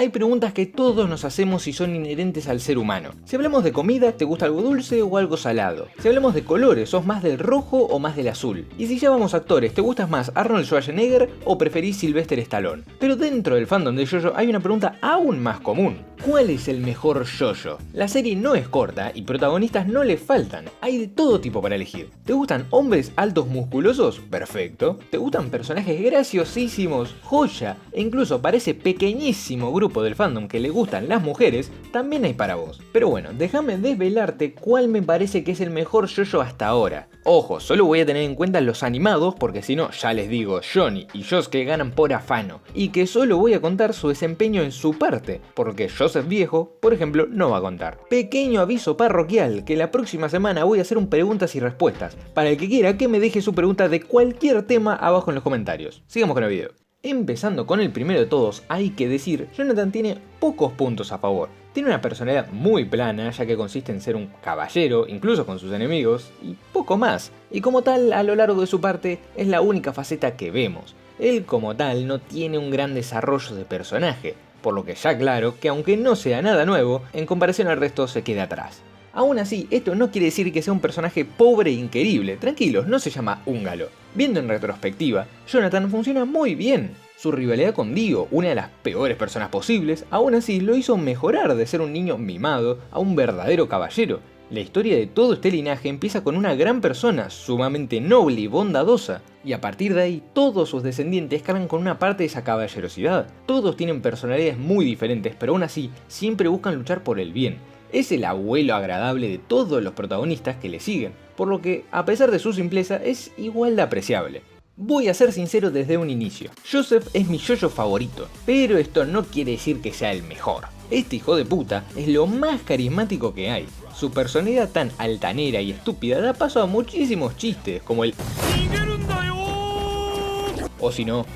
Hay preguntas que todos nos hacemos y son inherentes al ser humano. Si hablamos de comida, ¿te gusta algo dulce o algo salado? Si hablamos de colores, ¿sos más del rojo o más del azul? Y si ya vamos a actores, ¿te gustas más Arnold Schwarzenegger o preferís Sylvester Stallone? Pero dentro del fandom de JoJo hay una pregunta aún más común. ¿Cuál es el mejor JoJo? La serie no es corta y protagonistas no le faltan. Hay de todo tipo para elegir. ¿Te gustan hombres altos musculosos? Perfecto. ¿Te gustan personajes graciosísimos? Joya. E incluso para ese pequeñísimo grupo del fandom que le gustan las mujeres, también hay para vos. Pero bueno, déjame desvelarte cuál me parece que es el mejor JoJo hasta ahora. Ojo, solo voy a tener en cuenta los animados porque si no, ya les digo, Johnny y Josuke ganan por afano. Y que solo voy a contar su desempeño en su parte, porque Joseph viejo, por ejemplo, no va a contar. Pequeño aviso parroquial, que la próxima semana voy a hacer un preguntas y respuestas, para el que quiera que me deje su pregunta de cualquier tema abajo en los comentarios. Sigamos con el video. Empezando con el primero de todos, hay que decir, Jonathan tiene pocos puntos a favor. Tiene una personalidad muy plana, ya que consiste en ser un caballero, incluso con sus enemigos, y poco más. Y como tal, a lo largo de su parte, es la única faceta que vemos. Él como tal no tiene un gran desarrollo de personaje, por lo que ya claro que aunque no sea nada nuevo, en comparación al resto se queda atrás. Aún así, esto no quiere decir que sea un personaje pobre e inquerible, tranquilos, no se llama húngaro. Viendo en retrospectiva, Jonathan funciona muy bien. Su rivalidad con Dio, una de las peores personas posibles, aún así lo hizo mejorar de ser un niño mimado a un verdadero caballero. La historia de todo este linaje empieza con una gran persona, sumamente noble y bondadosa, y a partir de ahí todos sus descendientes cargan con una parte de esa caballerosidad. Todos tienen personalidades muy diferentes, pero aún así siempre buscan luchar por el bien. Es el abuelo agradable de todos los protagonistas que le siguen, por lo que, a pesar de su simpleza, es igual de apreciable. Voy a ser sincero desde un inicio, Joseph es mi JoJo favorito, pero esto no quiere decir que sea el mejor. Este hijo de puta es lo más carismático que hay. Su personalidad tan altanera y estúpida da paso a muchísimos chistes, como el... o si no...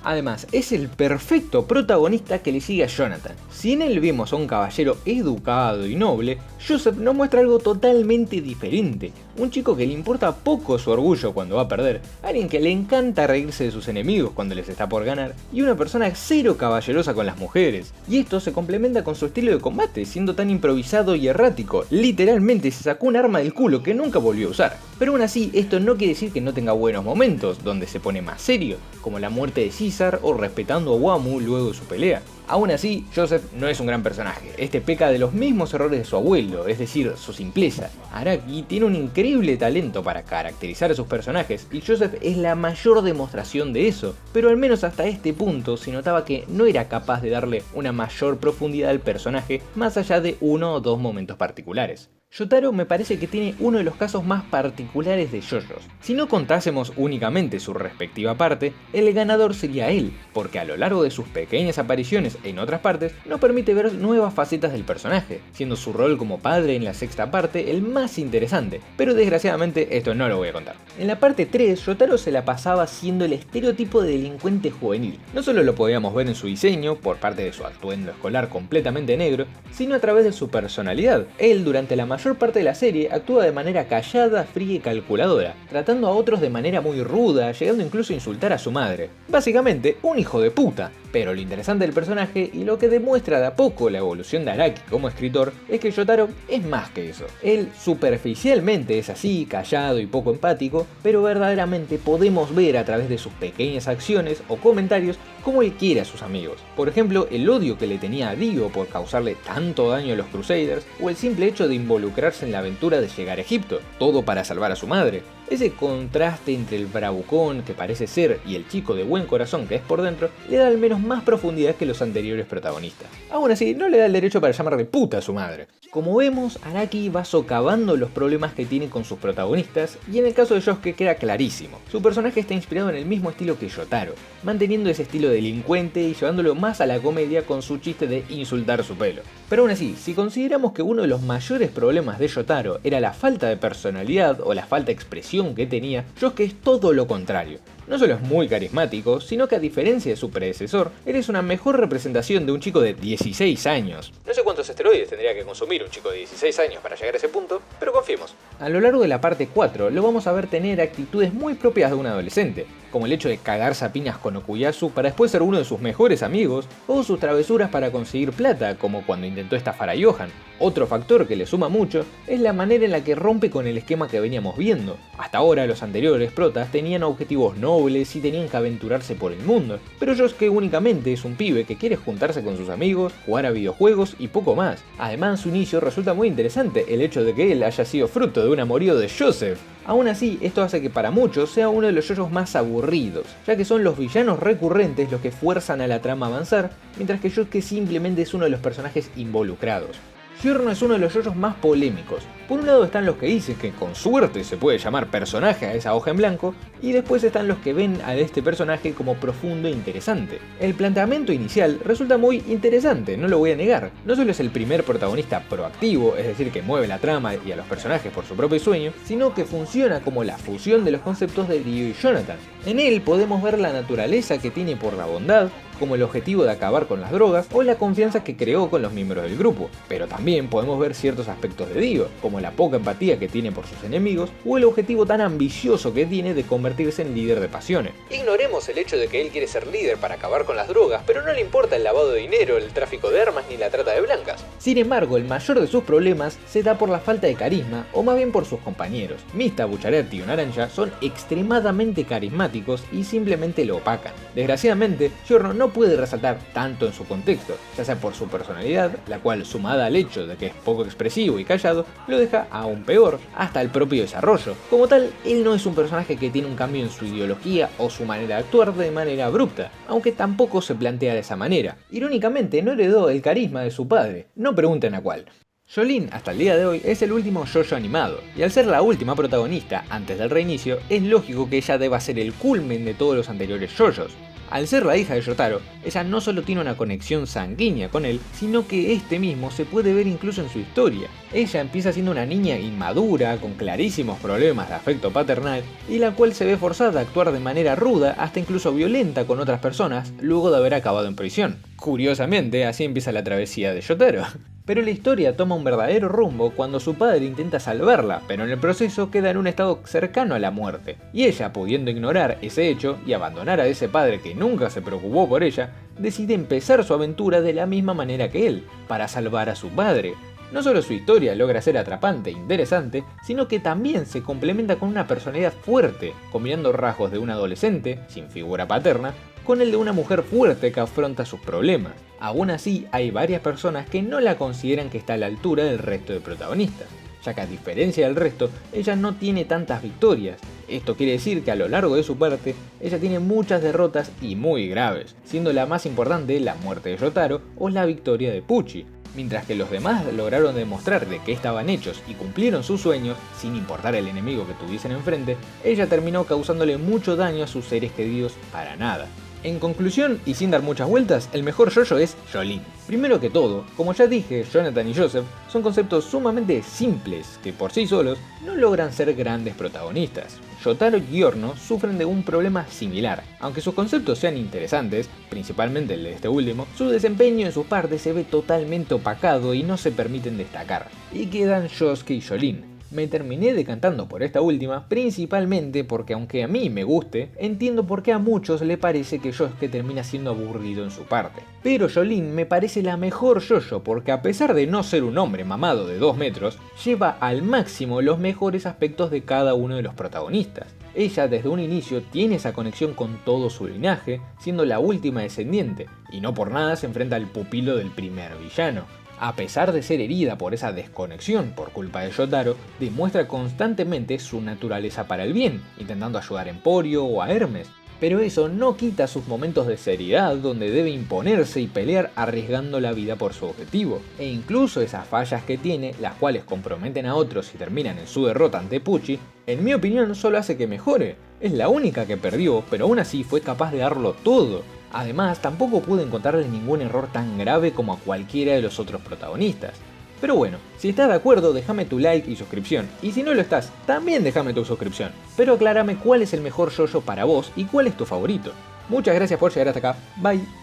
Además, es el perfecto protagonista que le sigue a Jonathan. Si en él vemos a un caballero educado y noble, Joseph nos muestra algo totalmente diferente. Un chico que le importa poco su orgullo cuando va a perder, alguien que le encanta reírse de sus enemigos cuando les está por ganar, y una persona cero caballerosa con las mujeres. Y esto se complementa con su estilo de combate, siendo tan improvisado y errático. Literalmente se sacó un arma del culo que nunca volvió a usar. Pero aún así, esto no quiere decir que no tenga buenos momentos, donde se pone más serio, como la muerte de Caesar o respetando a Wamuu luego de su pelea. Aún así, Joseph no es un gran personaje, este peca de los mismos errores de su abuelo, es decir, su simpleza. Araki tiene un increíble talento para caracterizar a sus personajes y Joseph es la mayor demostración de eso, pero al menos hasta este punto se notaba que no era capaz de darle una mayor profundidad al personaje más allá de uno o dos momentos particulares. Yotaro me parece que tiene uno de los casos más particulares de JoJo's. Si no contásemos únicamente su respectiva parte, el ganador sería él, porque a lo largo de sus pequeñas apariciones en otras partes nos permite ver nuevas facetas del personaje, siendo su rol como padre en la sexta parte el más interesante, pero desgraciadamente esto no lo voy a contar. En la parte 3, Yotaro se la pasaba siendo el estereotipo de delincuente juvenil. No solo lo podíamos ver en su diseño, por parte de su atuendo escolar completamente negro, sino a través de su personalidad. Él durante la mayor parte de la serie actúa de manera callada, fría y calculadora, tratando a otros de manera muy ruda, llegando incluso a insultar a su madre. Básicamente, un hijo de puta. Pero lo interesante del personaje y lo que demuestra de a poco la evolución de Araki como escritor es que Yotaro es más que eso. Él superficialmente es así, callado y poco empático, pero verdaderamente podemos ver a través de sus pequeñas acciones o comentarios cómo él quiere a sus amigos. Por ejemplo, el odio que le tenía a Dio por causarle tanto daño a los Crusaders, o el simple hecho de involucrarse en la aventura de llegar a Egipto, todo para salvar a su madre. Ese contraste entre el bravucón que parece ser y el chico de buen corazón que es por dentro le da al menos más profundidad que los anteriores protagonistas. Aún así, no le da el derecho para llamarle puta a su madre. Como vemos, Araki va socavando los problemas que tiene con sus protagonistas, y en el caso de Yosuke queda clarísimo. Su personaje está inspirado en el mismo estilo que Yotaro, manteniendo ese estilo delincuente y llevándolo más a la comedia con su chiste de insultar su pelo. Pero aún así, si consideramos que uno de los mayores problemas de Yotaro era la falta de personalidad o la falta de expresión que tenía, Yosuke es todo lo contrario. no solo es muy carismático, sino que a diferencia de su predecesor, eres una mejor representación de un chico de 16 años. No sé cuántos esteroides tendría que consumir un chico de 16 años para llegar a ese punto, pero confiemos. A lo largo de la parte 4 lo vamos a ver tener actitudes muy propias de un adolescente, como el hecho de cagarse a piñas con Okuyasu para después ser uno de sus mejores amigos, o sus travesuras para conseguir plata, como cuando intentó estafar a Johan. Otro factor que le suma mucho es la manera en la que rompe con el esquema que veníamos viendo. Hasta ahora los anteriores protas tenían objetivos nobles y tenían que aventurarse por el mundo, pero Yosuke únicamente es un pibe que quiere juntarse con sus amigos, jugar a videojuegos y poco más. Además, su inicio resulta muy interesante el hecho de que él haya sido fruto de un amorío de Joseph. Aún así, esto hace que para muchos sea uno de los yoyos más aburridos, ya que son los villanos recurrentes los que fuerzan a la trama a avanzar, mientras que Yosuke simplemente es uno de los personajes involucrados. Giorno es uno de los yoyos más polémicos. Por un lado están los que dicen que con suerte se puede llamar personaje a esa hoja en blanco, y después están los que ven a este personaje como profundo e interesante. El planteamiento inicial resulta muy interesante, no lo voy a negar. No solo es el primer protagonista proactivo, es decir, que mueve la trama y a los personajes por su propio sueño, sino que funciona como la fusión de los conceptos de Ryo y Jonathan. En él podemos ver la naturaleza que tiene por la bondad, como el objetivo de acabar con las drogas o la confianza que creó con los miembros del grupo, pero también podemos ver ciertos aspectos de Dio, como la poca empatía que tiene por sus enemigos o el objetivo tan ambicioso que tiene de convertirse en líder de pasiones. Ignoremos el hecho de que él quiere ser líder para acabar con las drogas, pero no le importa el lavado de dinero, el tráfico de armas ni la trata de blancas. Sin embargo, el mayor de sus problemas se da por la falta de carisma, o más bien por sus compañeros. Mista, Bucciaretti y Naranja son extremadamente carismáticos y simplemente lo opacan. Desgraciadamente, Giorno no puede resaltar tanto en su contexto, ya sea por su personalidad, la cual sumada al hecho de que es poco expresivo y callado, lo deja aún peor, hasta el propio desarrollo. Como tal, él no es un personaje que tiene un cambio en su ideología o su manera de actuar de manera abrupta, aunque tampoco se plantea de esa manera. Irónicamente, no heredó el carisma de su padre, no pregunten a cuál. Jolene, hasta el día de hoy, es el último yoyo animado, y al ser la última protagonista antes del reinicio, es lógico que ella deba ser el culmen de todos los anteriores yoyos. Al ser la hija de Yotaro, ella no solo tiene una conexión sanguínea con él, sino que este mismo se puede ver incluso en su historia. Ella empieza siendo una niña inmadura, con clarísimos problemas de afecto paternal, y la cual se ve forzada a actuar de manera ruda, hasta incluso violenta con otras personas, luego de haber acabado en prisión. Curiosamente, así empieza la travesía de Yotaro. Pero la historia toma un verdadero rumbo cuando su padre intenta salvarla, pero en el proceso queda en un estado cercano a la muerte. Y ella, pudiendo ignorar ese hecho y abandonar a ese padre que nunca se preocupó por ella, decide empezar su aventura de la misma manera que él, para salvar a su padre. No solo su historia logra ser atrapante e interesante, sino que también se complementa con una personalidad fuerte, combinando rasgos de un adolescente, sin figura paterna, con el de una mujer fuerte que afronta sus problemas. Aún así, hay varias personas que no la consideran que está a la altura del resto de protagonistas, ya que a diferencia del resto, ella no tiene tantas victorias. Esto quiere decir que a lo largo de su parte, ella tiene muchas derrotas y muy graves, siendo la más importante la muerte de Yotaro o la victoria de Pucci. Mientras que los demás lograron demostrar de qué estaban hechos y cumplieron sus sueños, sin importar el enemigo que tuviesen enfrente, ella terminó causándole mucho daño a sus seres queridos para nada. En conclusión, y sin dar muchas vueltas, el mejor yoyo es Jolene. Primero que todo, como ya dije, Jonathan y Joseph son conceptos sumamente simples que por sí solos no logran ser grandes protagonistas. Yotaro y Giorno sufren de un problema similar. Aunque sus conceptos sean interesantes, principalmente el de este último, su desempeño en sus partes se ve totalmente opacado y no se permiten destacar. Y quedan Yosuke y Jolene. Me terminé decantando por esta última, principalmente porque aunque a mí me guste, entiendo por qué a muchos le parece que Yosuke termina siendo aburrido en su parte. Pero Jolene me parece la mejor yoyo porque a pesar de no ser un hombre mamado de 2 metros, lleva al máximo los mejores aspectos de cada uno de los protagonistas. Ella desde un inicio tiene esa conexión con todo su linaje, siendo la última descendiente, y no por nada se enfrenta al pupilo del primer villano. A pesar de ser herida por esa desconexión por culpa de Yotaro, demuestra constantemente su naturaleza para el bien, intentando ayudar a Emporio o a Hermes. Pero eso no quita sus momentos de seriedad donde debe imponerse y pelear arriesgando la vida por su objetivo. E incluso esas fallas que tiene, las cuales comprometen a otros y terminan en su derrota ante Pucci, en mi opinión solo hace que mejore. Es la única que perdió, pero aún así fue capaz de darlo todo. Además, tampoco pude encontrarle ningún error tan grave como a cualquiera de los otros protagonistas. Pero bueno, si estás de acuerdo déjame tu like y suscripción, y si no lo estás, también déjame tu suscripción. Pero aclárame cuál es el mejor JoJo para vos y cuál es tu favorito. Muchas gracias por llegar hasta acá, bye.